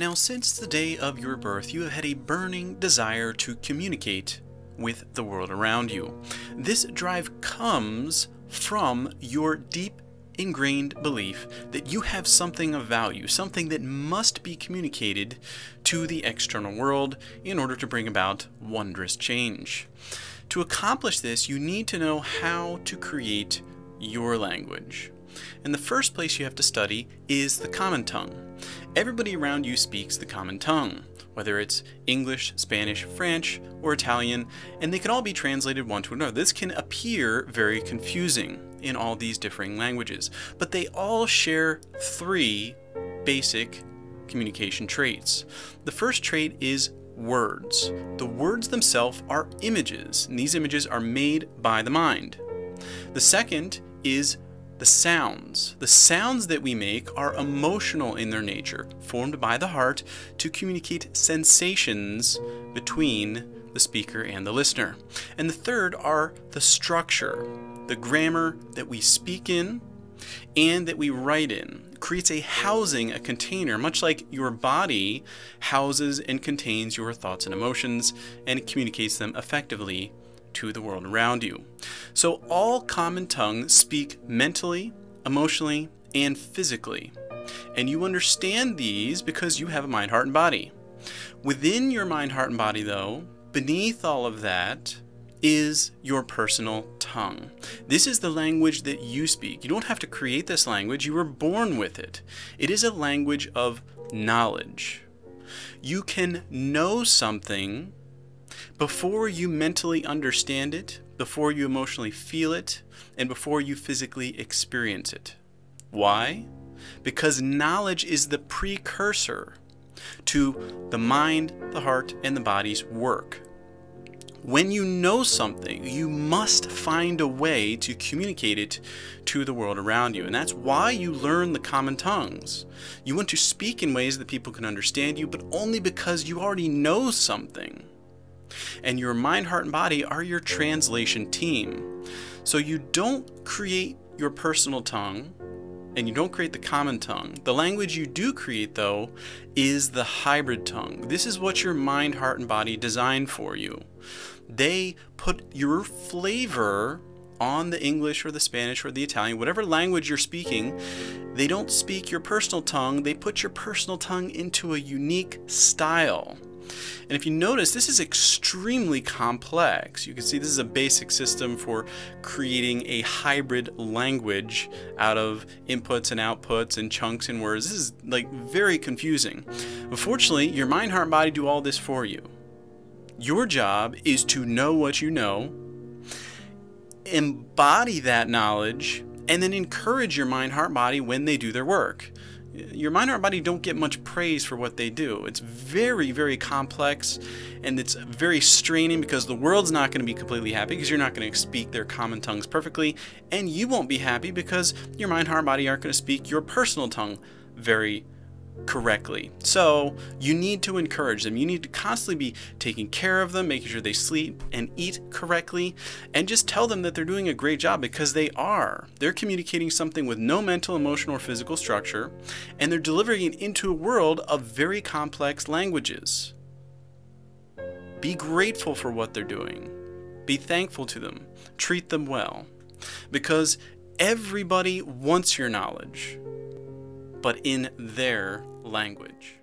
Now, since the day of your birth, you have had a burning desire to communicate with the world around you. This drive comes from your deep ingrained belief that you have something of value, something that must be communicated to the external world in order to bring about wondrous change. To accomplish this, you need to know how to create your language. And the first place you have to study is the common tongue. Everybody around you speaks the common tongue, whether it's English, Spanish, French, or Italian, and they can all be translated one to another. This can appear very confusing in all these differing languages, but they all share three basic communication traits. The first trait is words. The words themselves are images, and these images are made by the mind. The second is the sounds. The sounds that we make are emotional in their nature, formed by the heart to communicate sensations between the speaker and the listener. And the third are the structure. The grammar that we speak in and that we write in creates a housing, a container, much like your body houses and contains your thoughts and emotions and communicates them effectively to the world around you. So all common tongues speak mentally, emotionally, and physically. And you understand these because you have a mind, heart, and body. Within your mind, heart, and body, though, beneath all of that is your personal tongue. This is the language that you speak. You don't have to create this language. You were born with it. It is a language of knowledge. You can know something before you mentally understand it, before you emotionally feel it, and before you physically experience it. Why? Because knowledge is the precursor to the mind, the heart, and the body's work. When you know something, you must find a way to communicate it to the world around you. And that's why you learn the common tongues. You want to speak in ways that people can understand you, but only because you already know something. And your mind, heart, and body are your translation team. So you don't create your personal tongue, and you don't create the common tongue. The language you do create, though, is the hybrid tongue. This is what your mind, heart, and body designed for you. They put your flavor on the English or the Spanish or the Italian, whatever language you're speaking. They don't speak your personal tongue. They put your personal tongue into a unique style. And if you notice, this is extremely complex. You can see this is a basic system for creating a hybrid language out of inputs and outputs and chunks and words. This is like very confusing. Unfortunately, your mind, heart, and body do all this for you. Your job is to know what you know, embody that knowledge, and then encourage your mind, heart, body when they do their work. Your mind, heart, body don't get much praise for what they do. It's very, very complex, and it's very straining because the world's not going to be completely happy because you're not going to speak their common tongues perfectly, and you won't be happy because your mind, heart, body aren't going to speak your personal tongue very correctly. So you need to encourage them. You need to constantly be taking care of them, making sure they sleep and eat correctly, and just tell them that they're doing a great job because they are. They're communicating something with no mental, emotional, or physical structure, and they're delivering it into a world of very complex languages. Be grateful for what they're doing. Be thankful to them. Treat them well. Because everybody wants your knowledge, but in their language.